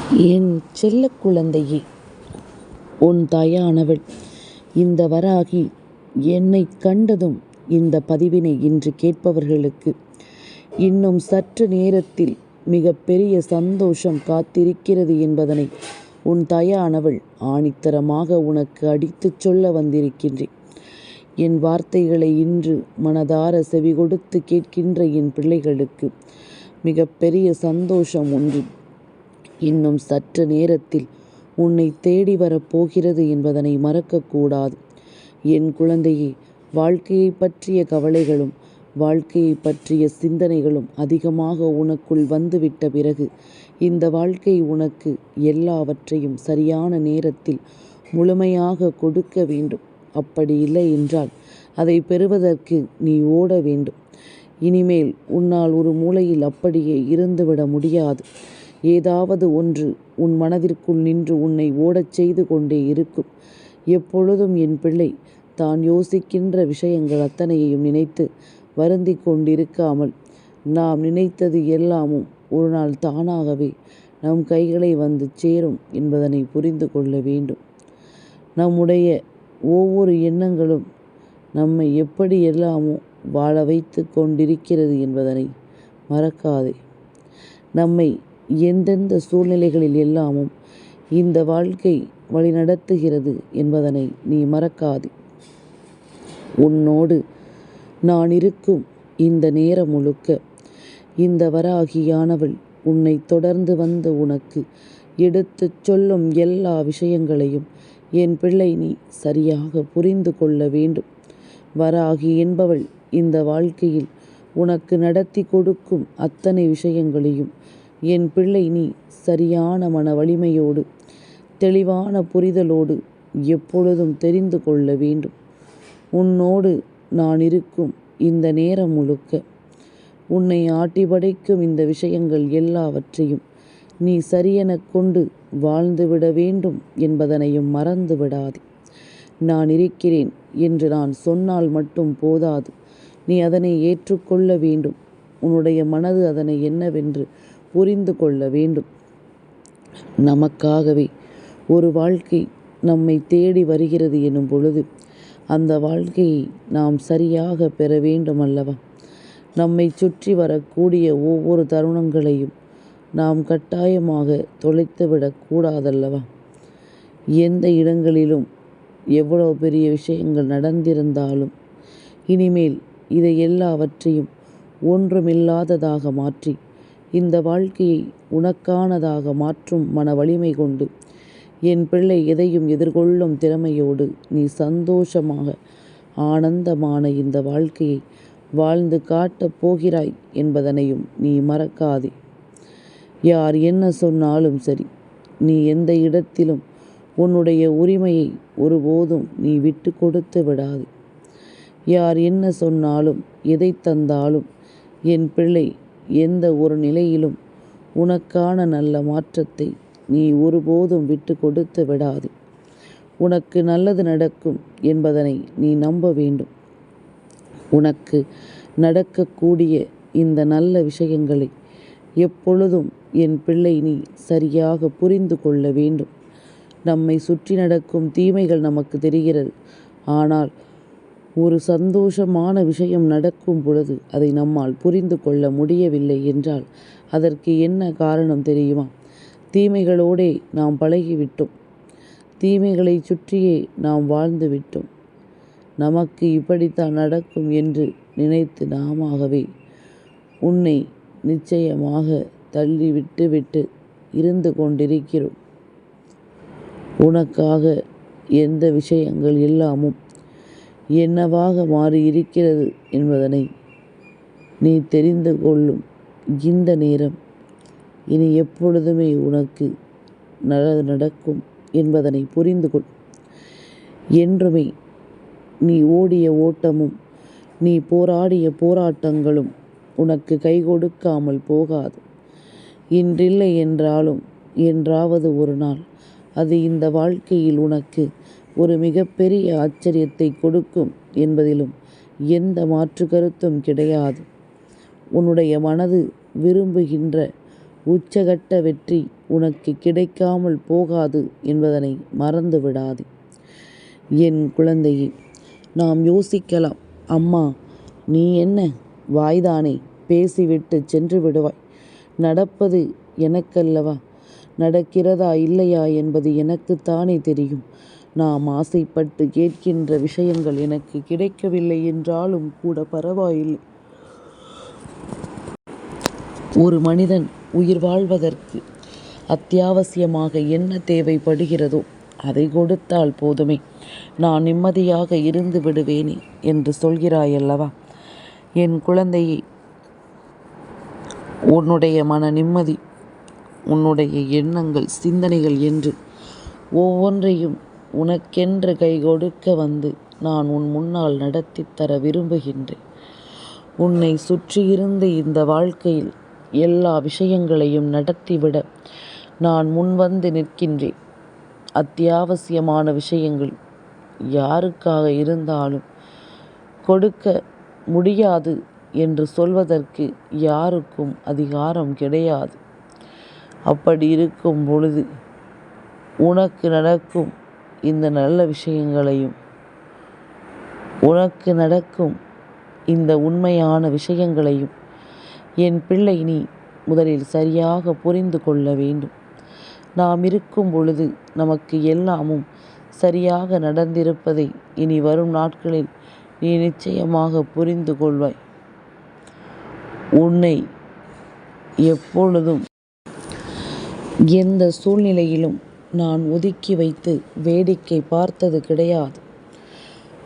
என் செல்லக் குழந்தையே, உன் தாயானவள் இந்த வராகி என்னை கண்டதும் இந்த பதிவினை இன்று கேட்பவர்களுக்கு இன்னும் சற்று நேரத்தில் மிக பெரிய சந்தோஷம் காத்திருக்கிறது என்பதனை உன் தாயானவள் ஆணித்தரமாக உனக்கு அடித்துச் சொல்ல வந்திருக்கின்றேன். என் வார்த்தைகளை இன்று மனதார செவி கொடுத்து கேட்கின்ற என் பிள்ளைகளுக்கு மிக பெரிய சந்தோஷம் ஒன்று இன்னும் சற்று நேரத்தில் உன்னை தேடி வரப்போகிறது என்பதனை மறக்கக்கூடாது. என் குழந்தையே, வாழ்க்கையை பற்றிய கவலைகளும் வாழ்க்கையை பற்றிய சிந்தனைகளும் அதிகமாக உனக்குள் வந்துவிட்ட பிறகு இந்த வாழ்க்கை உனக்கு எல்லாவற்றையும் சரியான நேரத்தில் முழுமையாக கொடுக்க வேண்டும். அப்படி இல்லை என்றால் அதை பெறுவதற்கு நீ ஓட வேண்டும். இனிமேல் உன்னால் ஒரு மூலையில் அப்படியே இருந்துவிட முடியாது. ஏதாவது ஒன்று உன் மனதிற்குள் நின்று உன்னை ஓடச் செய்து கொண்டே இருக்கும். எப்பொழுதும் என் பிள்ளை தான் யோசிக்கின்ற விஷயங்கள் அத்தனையையும் நினைத்து வருந்தி கொண்டிருக்காமல், நாம் நினைத்தது எல்லாமும் ஒரு நாள் தானாகவே நம் கைகளை வந்து சேரும் என்பதனை புரிந்து கொள்ள வேண்டும். நம்முடைய ஒவ்வொரு எண்ணங்களும் நம்மை எப்படி எல்லாமோ வாழ வைத்து கொண்டிருக்கிறது என்பதனை மறக்காதே. நம்மை எந்தெந்த சூழ்நிலைகளில் எல்லாமும் இந்த வாழ்க்கை வழிநடத்துகிறது என்பதனை நீ மறக்காதே. உன்னோடு நான் இருக்கும் இந்த நேரம் முழுக்க இந்த வராகியானவள் உன்னை தொடர்ந்து வந்து உனக்கு எடுத்துச் சொல்லும் எல்லா விஷயங்களையும் என் பிள்ளை நீ சரியாக புரிந்து கொள்ள வேண்டும். வராகி என்பவள் இந்த வாழ்க்கையில் உனக்கு நடத்தி கொடுக்கும் அத்தனை விஷயங்களையும் என் பிள்ளை நீ சரியான மன வலிமையோடு தெளிவான புரிதலோடு எப்பொழுதும் தெரிந்து கொள்ள வேண்டும். உன்னோடு நான் இருக்கும் இந்த நேரம் முழுக்க உன்னை ஆட்டி படைக்கும் இந்த விஷயங்கள் எல்லாவற்றையும் நீ சரியெனக் கொண்டு வாழ்ந்துவிட வேண்டும் என்பதனையும் மறந்து விடாதே. நான் இருக்கிறேன் என்று நான் சொன்னால் மட்டும் போதாது, நீ அதனை ஏற்றுக்கொள்ள வேண்டும். உன்னுடைய மனது அதனை என்னவென்று புரிந்து கொள்ள வேண்டும். நமக்காகவே ஒரு வாழ்க்கை நம்மை தேடி வருகிறது எனும் பொழுது அந்த வாழ்க்கையை நாம் சரியாக பெற வேண்டும் அல்லவா? நம்மை சுற்றி வரக்கூடிய ஒவ்வொரு தருணங்களையும் நாம் கட்டாயமாக தொலைத்துவிடக் கூடாதல்லவா? எந்த இடங்களிலும் எவ்வளவு பெரிய விஷயங்கள் நடந்திருந்தாலும் இனிமேல் இதை எல்லாவற்றையும் ஒன்றுமில்லாததாக மாற்றி இந்த வாழ்க்கையை உனக்கானதாக மாற்றும் மன வலிமை கொண்டு என் பிள்ளை எதையும் எதிர்கொள்ளும் திறமையோடு நீ சந்தோஷமாக ஆனந்தமான இந்த வாழ்க்கையை வாழ்ந்து காட்டப் போகிறாய் என்பதனையும் நீ மறக்காதே. யார் என்ன சொன்னாலும் சரி, நீ எந்த இடத்திலும் உன்னுடைய உரிமையை ஒருபோதும் நீ விட்டு கொடுத்து விடாதே. யார் என்ன சொன்னாலும் எதை தந்தாலும் என் பிள்ளை எந்த ஒரு நிலையிலும் உனக்கான நல்ல மாற்றத்தை நீ ஒருபோதும் விட்டு கொடுத்து விடாதே. உனக்கு நல்லது நடக்கும் என்பதனை நீ நம்ப வேண்டும். உனக்கு நடக்கக்கூடிய இந்த நல்ல விஷயங்களை எப்பொழுதும் என் பிள்ளை நீ சரியாக புரிந்து கொள்ள வேண்டும். நம்மை சுற்றி நடக்கும் தீமைகள் நமக்கு தெரிகிறது. ஆனால் ஒரு சந்தோஷமான விஷயம் நடக்கும் பொழுது அதை நம்மால் புரிந்து கொள்ள முடியவில்லை என்றால் அதற்கு என்ன காரணம் தெரியுமா? தீமைகளோடே நாம் பழகிவிட்டோம். தீமைகளை சுற்றியே நாம் வாழ்ந்து விட்டோம். நமக்கு இப்படித்தான் நடக்கும் என்று நினைத்து நாமாகவே உன்னை நிச்சயமாக தள்ளிவிட்டு இருந்து கொண்டிருக்கிறோம். உனக்காக எந்த விஷயங்கள் எல்லாமும் என்னவாக மாறியிருக்கிறது என்பதனை நீ தெரிந்து கொள்ளும் இந்த நேரம் இனி எப்பொழுதுமே உனக்கு நல்லது நடக்கும் என்பதனை புரிந்து கொள். என்றுமே நீ ஓடிய ஓட்டமும் நீ போராடிய போராட்டங்களும் உனக்கு கை கொடுக்காமல் போகாது. இன்றில்லை என்றாலும் என்றாவது ஒரு நாள் அது இந்த வாழ்க்கையில் உனக்கு ஒரு மிகப்பெரிய ஆச்சரியத்தை கொடுக்கும் என்பதிலும் எந்த மாற்று கருத்தும் கிடையாது. உன்னுடைய மனது விரும்புகின்ற உச்சகட்ட வெற்றி உனக்கு கிடைக்காமல் போகாது என்பதனை மறந்து விடாதே. என் குழந்தையே, நாம் யோசிக்கலாம், அம்மா நீ என்ன வாய்தானே பேசிவிட்டு சென்று விடுவாய். நடப்பது எனக்கல்லவா, நடக்கிறதா இல்லையா என்பது எனக்குத்தானே தெரியும். நாம் ஆசைப்பட்டு கேட்கின்ற விஷயங்கள் எனக்கு கிடைக்கவில்லை என்றாலும் கூட பரவாயில்லை. ஒரு மனிதன் உயிர் வாழ்வதற்கு அத்தியாவசியமாக என்ன தேவைப்படுகிறதோ அதை கொடுத்தால் போதுமே, நான் நிம்மதியாக இருந்து விடுவேனே என்று சொல்கிறாயல்லவா. என் குழந்தையை, உன்னுடைய மன நிம்மதி, உன்னுடைய எண்ணங்கள், சிந்தனைகள் என்று ஒவ்வொன்றையும் உனக்கென்று கை கொடுக்க வந்து நான் உன் முன்னால் நடத்தி தர விரும்புகின்றேன். உன்னை சுற்றியிருந்த இந்த வாழ்க்கையில் எல்லா விஷயங்களையும் நடத்திவிட நான் முன்வந்து நிற்கின்றேன். அத்தியாவசியமான விஷயங்கள் யாருக்காக இருந்தாலும் கொடுக்க முடியாது என்று சொல்வதற்கு யாருக்கும் அதிகாரம் கிடையாது. அப்படி இருக்கும் பொழுது உனக்கு நடக்கும் இந்த நல்ல விஷயங்களையும், உனக்கு நடக்கும் இந்த உண்மையான விஷயங்களையும் என் பிள்ளை நீ முதலில் சரியாக புரிந்து கொள்ள வேண்டும். நாம் இருக்கும் பொழுது நமக்கு எல்லாமும் சரியாக நடந்திருப்பதை இனி வரும் நாட்களில் நீ நிச்சயமாக புரிந்து கொள்வாய். உன்னை எப்பொழுதும் எந்த சூழ்நிலையிலும் நான் ஒதுக்கி வைத்து வேடிக்கை பார்த்தது கிடையாது.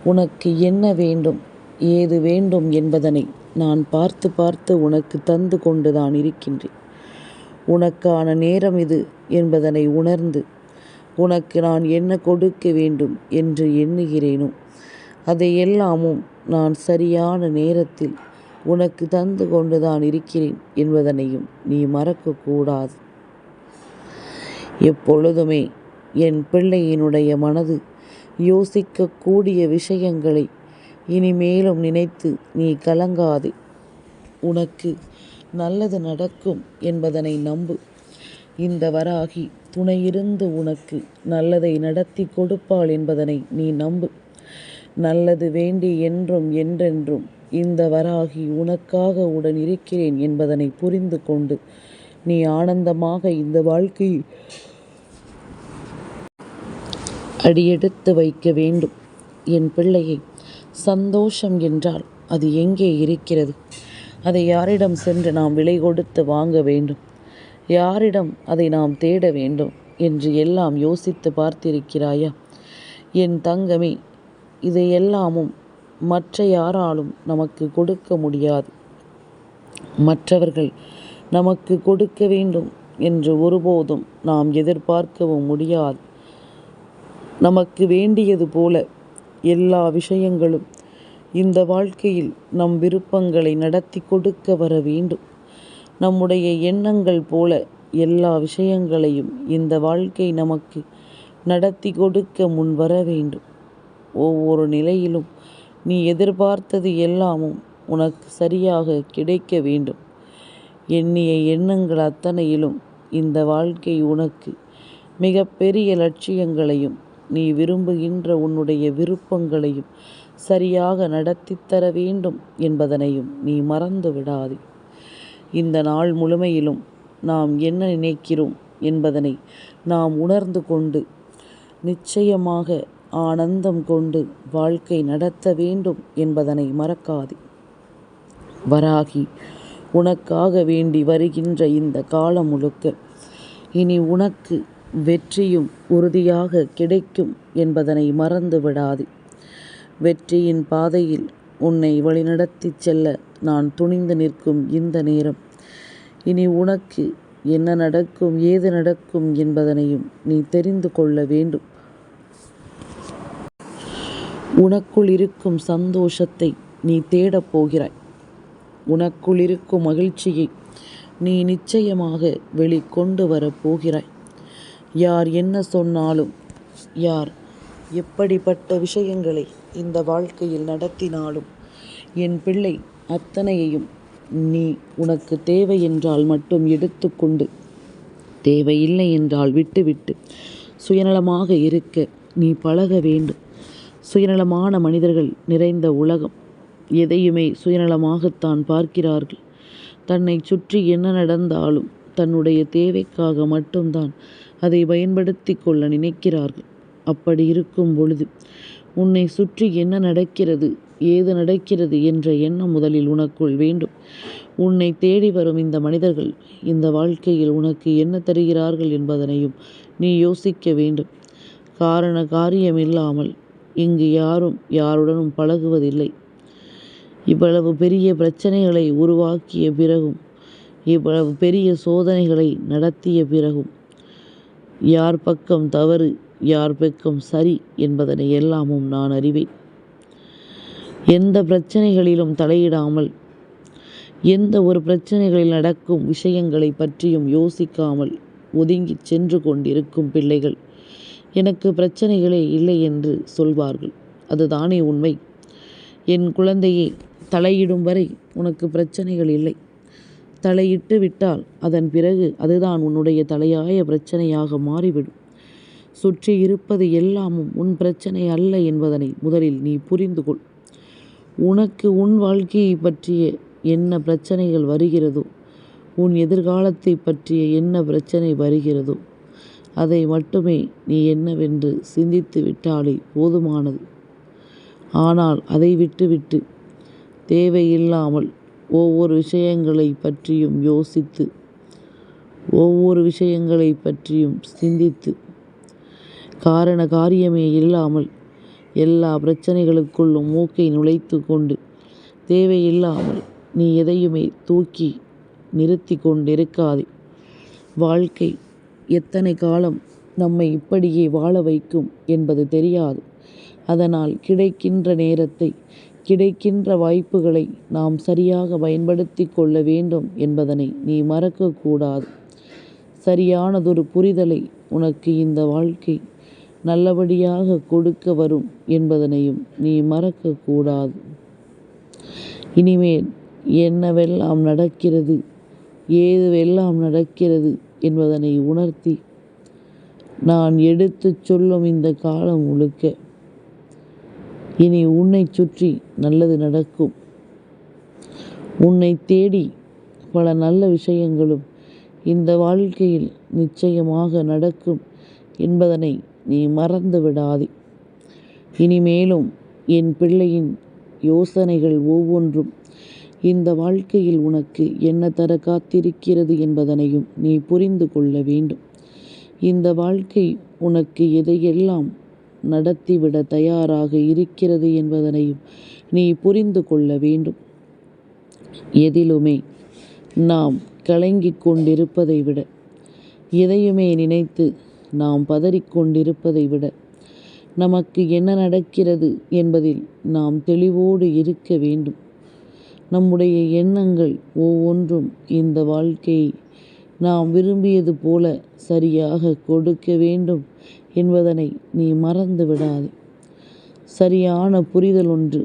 உனக்கு என்ன வேண்டும், ஏது வேண்டும் என்பதனை நான் பார்த்து பார்த்து உனக்கு தந்து கொண்டுதான் இருக்கின்றேன். உனக்கான நேரம் இது என்பதனை உணர்ந்து உனக்கு நான் என்ன கொடுக்க வேண்டும் என்று எண்ணுகிறேனோ அதை எல்லாமும் நான் சரியான நேரத்தில் உனக்கு தந்து கொண்டுதான் இருக்கிறேன் என்பதனையும் நீ மறக்கக்கூடாது. எப்பொழுதுமே என் பிள்ளையினுடைய மனது யோசிக்கக்கூடிய விஷயங்களை இனிமேலும் நினைத்து நீ கலங்காதே. உனக்கு நல்லது நடக்கும் என்பதனை நம்பு. இந்த வராகி துணையிருந்து உனக்கு நல்லதை நடத்தி கொடுப்பாள் என்பதனை நீ நம்பு. நல்லது வேண்டி என்றும் என்றென்றும் இந்த வராகி உனக்காக உடன் இருக்கிறேன் என்பதனை புரிந்து கொண்டு நீ ஆனந்தமாக இந்த வாழ்க்கையில் அடியெடுத்து வைக்க வேண்டும். என் பிள்ளையை, சந்தோஷம் என்றால் அது எங்கே இருக்கிறது? அதை யாரிடம் சென்று நாம் விலை கொடுத்து வாங்க வேண்டும்? யாரிடம் அதை நாம் தேட வேண்டும் என்று எல்லாம் யோசித்து பார்த்திருக்கிறாயா? என் தங்கமே, இதையெல்லாமும் மற்ற யாராலும் நமக்கு கொடுக்க முடியாது. மற்றவர்கள் நமக்கு கொடுக்க வேண்டும் என்று ஒருபோதும் நாம் எதிர்பார்க்கவும் முடியாது. நமக்கு வேண்டியது போல எல்லா விஷயங்களும் இந்த வாழ்க்கையில் நம் விருப்பங்களை நடத்தி கொடுக்க வர வேண்டும். நம்முடைய எண்ணங்கள் போல எல்லா விஷயங்களையும் இந்த வாழ்க்கை நமக்கு நடத்தி கொடுக்க முன் வர வேண்டும். ஒவ்வொரு நிலையிலும் நீ எதிர்பார்த்தது எல்லாமும் உனக்கு சரியாக கிடைக்க வேண்டும். எண்ணிய எண்ணங்கள் அத்தனையிலும் இந்த வாழ்க்கை உனக்கு மிக பெரிய லட்சியங்களையும் நீ விரும்புகின்ற உன்னுடைய விருப்பங்களையும் சரியாக நடத்தி தர வேண்டும் என்பதனையும் நீ மறந்து விடாதே. இந்த நாள் முழுமையிலும் நாம் என்ன நினைக்கிறோம் என்பதனை நாம் உணர்ந்து கொண்டு நிச்சயமாக ஆனந்தம் கொண்டு வாழ்க்கை நடத்த வேண்டும் என்பதனை மறக்காதே. வராகி உனக்காக வேண்டி வருகின்ற இந்த காலம் முழுக்க இனி உனக்கு வெற்றியும் உறுதியாக கிடைக்கும் என்பதனை மறந்து விடாதே. வெற்றியின் பாதையில் உன்னை வழிநடத்தி செல்ல நான் துணிந்து நிற்கும் இந்த நேரம் இனி உனக்கு என்ன நடக்கும், ஏது நடக்கும் என்பதனையும் நீ தெரிந்து கொள்ள வேண்டும். உனக்குள் இருக்கும் சந்தோஷத்தை நீ தேடப் போகிறாய். உனக்குள் இருக்கும் மகிழ்ச்சியை நீ நிச்சயமாக வெளிக்கொண்டு வரப்போகிறாய். யார் என்ன சொன்னாலும், யார் எப்படிப்பட்ட விஷயங்களை இந்த வாழ்க்கையில் நடத்தினாலும் என் பிள்ளை அத்தனையையும் நீ உனக்கு தேவை என்றால் மட்டும் எடுத்துக்கொண்டு தேவையில்லை என்றால் விட்டுவிட்டு சுயநலமாக இருக்க நீ பழக வேண்டும். சுயநலமான மனிதர்கள் நிறைந்த உலகம். எதையுமே சுயநலமாகத்தான் பார்க்கிறார்கள். தன்னை சுற்றி என்ன நடந்தாலும் தன்னுடைய தேவைக்காக மட்டும்தான் அதை பயன்படுத்தி கொள்ள நினைக்கிறார்கள். அப்படி இருக்கும் பொழுது உன்னை சுற்றி என்ன நடக்கிறது, ஏது நடக்கிறது என்ற எண்ணம் முதலில் உனக்குள் வேண்டும். உன்னை தேடி வரும் இந்த மனிதர்கள் இந்த வாழ்க்கையில் உனக்கு என்ன தருகிறார்கள் என்பதனையும் நீ யோசிக்க வேண்டும். காரண காரியமில்லாமல் இங்கு யாரும் யாருடனும் பழகுவதில்லை. இவ்வளவு பெரிய பிரச்சனைகளை உருவாக்கிய பிறகும், இவ்வளவு பெரிய சோதனைகளை நடத்திய பிறகும் யார் பக்கம் தவறு, யார் பக்கம் சரி என்பதனை எல்லாமும் நான் அறிவேன். எந்த பிரச்சனைகளிலும் தலையிடாமல், எந்த ஒரு பிரச்சனைகளில் நடக்கும் விஷயங்களை பற்றியும் யோசிக்காமல் ஒதுங்கி சென்று கொண்டிருக்கும் பிள்ளைகள் எனக்கு பிரச்சனைகளே இல்லை என்று சொல்வார்கள். அதுதானே உண்மை. என் குழந்தையே, தலையிடும் வரை உனக்கு பிரச்சனைகள் இல்லை. தலையிட்டு விட்டால் அதன் பிறகு அதுதான் உன்னுடைய தலையாய பிரச்சனையாக மாறிவிடும். சுற்றி இருப்பது எல்லாமும் உன் பிரச்சனை அல்ல என்பதனை முதலில் நீ புரிந்து கொள். உனக்கு உன் வாழ்க்கையை பற்றிய என்ன பிரச்சனைகள் வருகிறதோ, உன் எதிர்காலத்தை பற்றிய என்ன பிரச்சனை வருகிறதோ, அதை மட்டுமே நீ என்னவென்று சிந்தித்து விட்டாலே போதுமானது. ஆனால் அதை விட்டுவிட்டு தேவையில்லாமல் ஒவ்வொரு விஷயங்களை பற்றியும் யோசித்து, ஒவ்வொரு விஷயங்களை பற்றியும் சிந்தித்து, காரண காரியமே இல்லாமல் எல்லா பிரச்சனைகளுக்குள்ளும் மூக்கை நுழைத்து கொண்டு தேவையில்லாமல் நீ எதையுமே தூக்கி நிறுத்தி கொண்டிருக்காதே. வாழ்க்கை எத்தனை காலம் நம்மை இப்படியே வாழ வைக்கும் என்பது தெரியாது. அதனால் கிடைக்கின்ற நேரத்தை, கிடைக்கின்ற வாய்ப்புகளை நாம் சரியாக பயன்படுத்தி கொள்ள வேண்டும் என்பதனை நீ மறக்கக்கூடாது. சரியானதொரு புரிதலை உனக்கு இந்த வாழ்க்கை நல்லபடியாக கொடுக்க வரும் என்பதனையும் நீ மறக்கக்கூடாது. இனிமேல் என்னவெல்லாம் நடக்கிறது, ஏதுவெல்லாம் நடக்கிறது என்பதனை உணர்த்தி நான் எடுத்துச் சொல்லும் இந்த காலம் முழுக்க இனி உன்னை சுற்றி நல்லது நடக்கும். உன்னை தேடி பல நல்ல விஷயங்களும் இந்த வாழ்க்கையில் நிச்சயமாக நடக்கும் என்பதனை நீ மறந்து விடாதே. இனிமேலும் என் பிள்ளையின் யோசனைகள் ஒவ்வொன்றும் இந்த வாழ்க்கையில் உனக்கு என்ன தர காத்திருக்கிறது என்பதனையும் நீ புரிந்து கொள்ள வேண்டும். இந்த வாழ்க்கை உனக்கு எதையெல்லாம் நடத்திவிட தயாராக இருக்கிறது என்பதனையும் நீ புரிந்து கொள்ள வேண்டும். எதிலுமே நாம் கலங்கிக் கொண்டிருப்பதை விட, எதையுமே நினைத்து நாம் பதறிக்கொண்டிருப்பதை விட, நமக்கு என்ன நடக்கிறது என்பதில் நாம் தெளிவோடு இருக்க வேண்டும். நம்முடைய எண்ணங்கள் ஒவ்வொன்றும் இந்த வாழ்க்கையை நாம் விரும்பியது போல சரியாக கொடுக்க வேண்டும் என்பதனை நீ மறந்து விடாதே. சரியான புரிதல் ஒன்று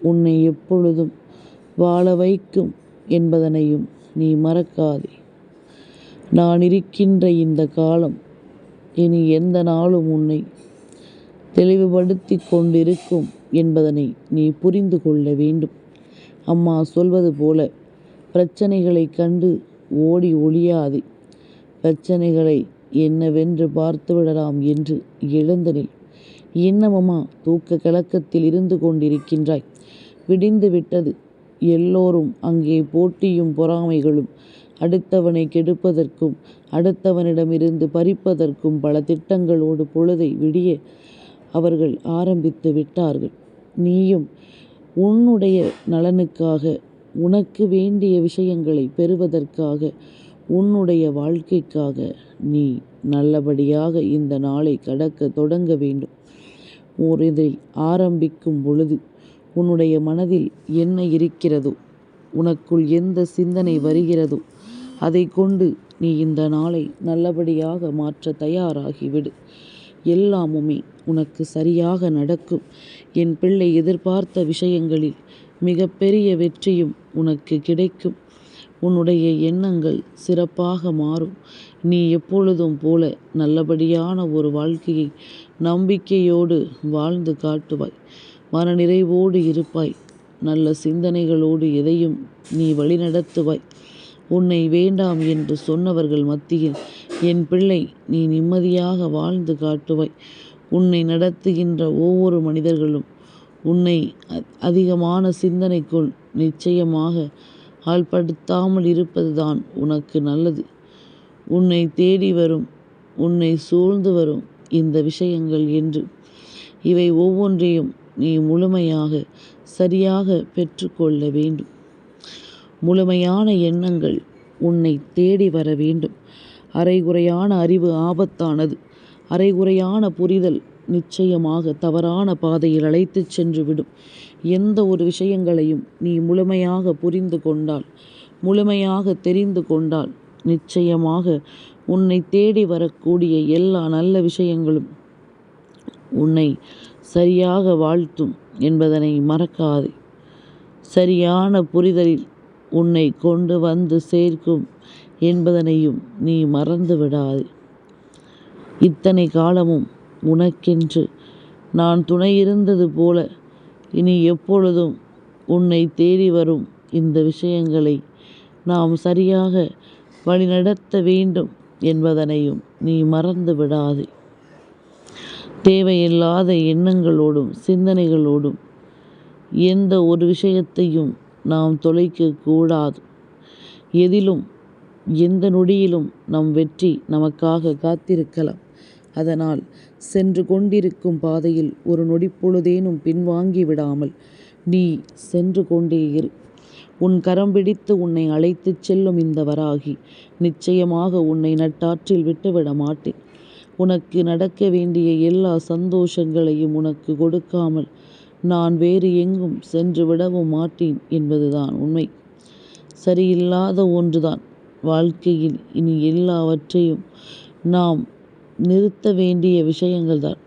உன்னை எப்பொழுதும் வாழ வைக்கும் என்பதனையும் நீ மறக்காதே. நான் இருக்கின்ற இந்த காலம் இனி எந்த நாளும் உன்னை தெளிவுபடுத்தி கொண்டிருக்கும் என்பதனை நீ புரிந்து கொள்ள வேண்டும். அம்மா சொல்வது போல பிரச்சனைகளை கண்டு ஓடி ஒளியாதே. பிரச்சனைகளை என்னவென்று பார்த்து விடலாம் என்று எழுந்து நில். இன்னமுமா தூக்க கலக்கத்தில் இருந்து கொண்டிருக்கின்றாய்? விடிந்து விட்டது. எல்லோரும் அங்கே போட்டியும் பொறாமைகளும், அடுத்தவனை கெடுப்பதற்கும் அடுத்தவனிடமிருந்து பறிப்பதற்கும் பல திட்டங்களோடு பொழுதை விடிய அவர்கள் ஆரம்பித்து விட்டார்கள். நீயும் உன்னுடைய நலனுக்காக, உனக்கு வேண்டிய விஷயங்களை பெறுவதற்காக, உன்னுடைய வாழ்க்கைக்காக நீ நல்லபடியாக இந்த நாளை கடக்க தொடங்க வேண்டும். இதில் ஆரம்பிக்கும் பொழுது உன்னுடைய மனதில் என்ன இருக்கிறதோ, உனக்குள் எந்த சிந்தனை வருகிறதோ அதை கொண்டு நீ இந்த நாளை நல்லபடியாக மாற்ற தயாராகிவிடு. எல்லாமுமே உனக்கு சரியாக நடக்கும். என் பிள்ளை, எதிர்பார்த்த விஷயங்களில் மிகப்பெரிய வெற்றியும் உனக்கு கிடைக்கும். உன்னுடைய எண்ணங்கள் சிறப்பாக மாறும். நீ எப்பொழுதும் போல நல்லபடியான ஒரு வாழ்க்கையை நம்பிக்கையோடு வாழ்ந்து காட்டுவாய். மனநிறைவோடு இருப்பாய். நல்ல சிந்தனைகளோடு எதையும் நீ வழிநடத்துவாய். உன்னை வேண்டாம் என்று சொன்னவர்கள் மத்தியில் என் பிள்ளை நீ நிம்மதியாக வாழ்ந்து காட்டுவாய். உன்னை நடத்துகின்ற ஒவ்வொரு மனிதர்களும் உன்னை அதிகமான சிந்தனைக்குள் நிச்சயமாக ஆள்படுத்தாமல் இருப்பதுதான் உனக்கு நல்லது. உன்னை தேடி வரும், உன்னை சூழ்ந்து வரும் இந்த விஷயங்கள் என்று இவை ஒவ்வொன்றையும் நீ முழுமையாக சரியாக பெற்றுக்கொள்ள வேண்டும். முழுமையான எண்ணங்கள் உன்னை தேடி வர வேண்டும். அரைகுறையான அறிவு ஆபத்தானது. அரைகுறையான புரிதல் நிச்சயமாக தவறான பாதையில் அழைத்துச் சென்று விடும். எந்த ஒரு விஷயங்களையும் நீ முழுமையாக புரிந்து கொண்டால், முழுமையாக தெரிந்து கொண்டால், நிச்சயமாக உன்னை தேடி வரக்கூடிய எல்லா நல்ல விஷயங்களும் உன்னை சரியாக வாழ்த்தும் என்பதனை மறக்காதே. சரியான புரிதலில் உன்னை கொண்டு வந்து சேர்க்கும் என்பதனையும் நீ மறந்து விடாதே. இத்தனை காலமும் உனக்கென்று நான் துணையிருந்தது போல இனி எப்பொழுதும் உன்னை தேடி வரும் இந்த விஷயங்களை நாம் சரியாக வழிநடத்த வேண்டும் என்பதனையும் நீ மறந்து விடாதே. தேவையில்லாத எண்ணங்களோடும் சிந்தனைகளோடும் எந்த ஒரு விஷயத்தையும் நாம் தொலைக்கக்கூடாது. எதிலும் எந்த நொடியிலும் நம் வெற்றி நமக்காக காத்திருக்கலாம். அதனால் சென்று கொண்டிருக்கும் பாதையில் ஒரு நொடிப்பொழுதேனும் பின்வாங்கி விடாமல் நீ சென்று கொண்டே இரு. உன் கரம் பிடித்து உன்னை அழைத்துச் செல்லும் இந்த வராகி நிச்சயமாக உன்னை நட்டாற்றில் விட்டுவிட மாட்டேன். உனக்கு நடக்க வேண்டிய எல்லா சந்தோஷங்களையும் உனக்கு கொடுக்காமல் நான் வேறு எங்கும் சென்று விடவும் மாட்டேன் என்பதுதான் உண்மை. சரியில்லாத ஒன்றுதான் வாழ்க்கையில். இனி எல்லாவற்றையும் நாம் நிறுத்த வேண்டிய விஷயங்கள்தான்.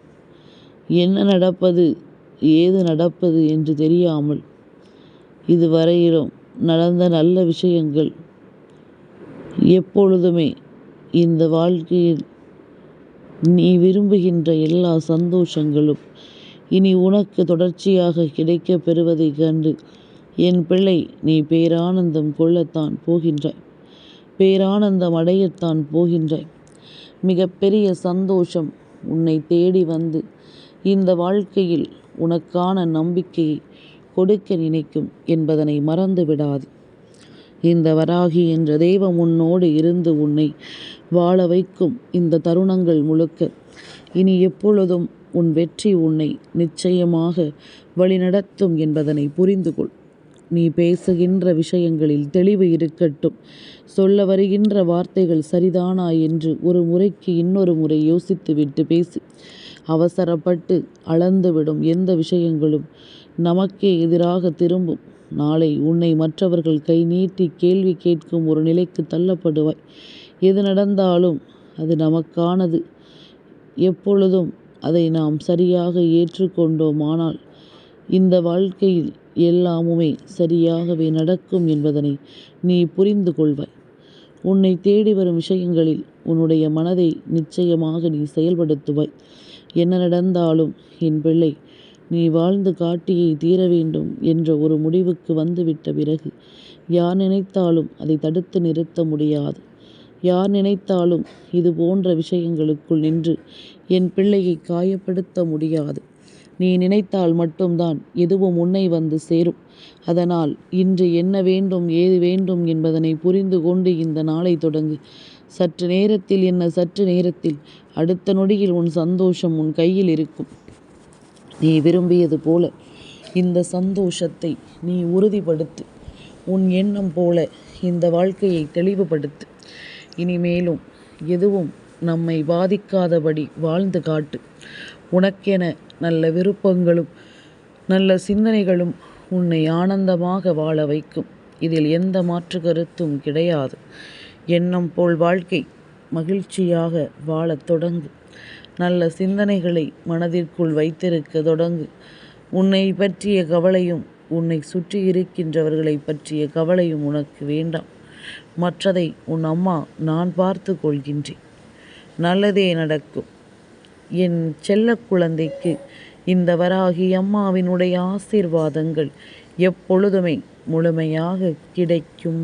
என்ன நடப்பது, ஏது நடப்பது என்று தெரியாமல் இதுவரையிலும் நடந்த நல்ல விஷயங்கள் எப்பொழுதுமே இந்த வாழ்க்கையில் நீ விரும்புகின்ற எல்லா சந்தோஷங்களும் இனி உனக்கு தொடர்ச்சியாக கிடைக்கப் பெறுவதைக் கண்டு என் பிள்ளை நீ பேரானந்தம் கொள்ளத்தான் போகின்றாய். பேரானந்தம் அடையத்தான் போகின்றாய். மிகப்பெரிய சந்தோஷம் உன்னை தேடி வந்து இந்த வாழ்க்கையில் உனக்கான நம்பிக்கையை கொடுக்க நினைக்கும் என்பதனை மறந்து விடாது. இந்த வராகி என்ற தெய்வம் உன்னோடு இருந்து உன்னை வாழ வைக்கும் இந்த தருணங்கள் முழுக்க இனி எப்பொழுதும் உன் வெற்றி உன்னை நிச்சயமாக வழிநடத்தும் என்பதனை புரிந்து கொள். நீ பேசுகின்ற விஷயங்களில் தெளிவு இருக்கட்டும். சொல்ல வருகின்ற வார்த்தைகள் சரிதானா என்று ஒரு முறைக்கு இன்னொரு முறை யோசித்துவிட்டு பேசு. அவசரப்பட்டு அளந்துவிடும் எந்த விஷயங்களும் நமக்கே எதிராக திரும்பும். நாளை உன்னை மற்றவர்கள் கை நீட்டி கேள்வி கேட்கும் ஒரு நிலைக்கு தள்ளப்படுவாய். எது நடந்தாலும் அது நமக்கானது. எப்பொழுதும் அதை நாம் சரியாக ஏற்றுக்கொண்டோமானால் இந்த வாழ்க்கையில் எல்லாமுமே சரியாகவே நடக்கும் என்பதனை நீ புரிந்து கொள்வாய். உன்னை தேடி வரும் விஷயங்களில் உன்னுடைய மனதை நிச்சயமாக நீ செயல்படுத்துவாய். என்ன நடந்தாலும் என் பிள்ளை நீ வாழ்ந்து காட்டியே தீர வேண்டும் என்ற ஒரு முடிவுக்கு வந்துவிட்ட பிறகு யார் நினைத்தாலும் அதை தடுத்து நிறுத்த முடியாது. யார் நினைத்தாலும் இது போன்ற விஷயங்களுக்குள் நின்று என் பிள்ளையை காயப்படுத்த முடியாது. நீ நினைத்தால் மட்டும்தான் எதுவும் உன்னை வந்து சேரும். அதனால் இன்று என்ன வேண்டும், ஏது வேண்டும் என்பதனை புரிந்து கொண்டு இந்த நாளை தொடங்கு. சற்று நேரத்தில் என்ன, சற்று நேரத்தில் அடுத்த நொடியில் உன் சந்தோஷம் உன் கையில் இருக்கும். நீ விரும்பியது போல இந்த சந்தோஷத்தை நீ உறுதிப்படுத்து. உன் எண்ணம் போல இந்த வாழ்க்கையை தெளிவுபடுத்து. இனிமேலும் எதுவும் நம்மை பாதிக்காதபடி வாழ்ந்து காட்டு. உனக்கென நல்ல விருப்பங்களும் நல்ல சிந்தனைகளும் உன்னை ஆனந்தமாக வாழ வைக்கும். இதில் எந்த மாற்று கருத்தும் கிடையாது. எண்ணம் போல் வாழ்க்கை மகிழ்ச்சியாக வாழத் தொடங்கு. நல்ல சிந்தனைகளை மனதிற்குள் வைத்திருக்க தொடங்கு. உன்னை பற்றிய கவலையும் உன்னை சுற்றி இருக்கின்றவர்களை பற்றிய கவலையும் உனக்கு வேண்டாம். மற்றதை உன் அம்மா நான் பார்த்து கொள்கின்றேன். நல்லதே நடக்கும். என் செல்ல குழந்தைக்கு இந்த வராகி அம்மாவினுடைய ஆசீர்வாதங்கள் எப்பொழுதுமே முழுமையாக கிடைக்கும்.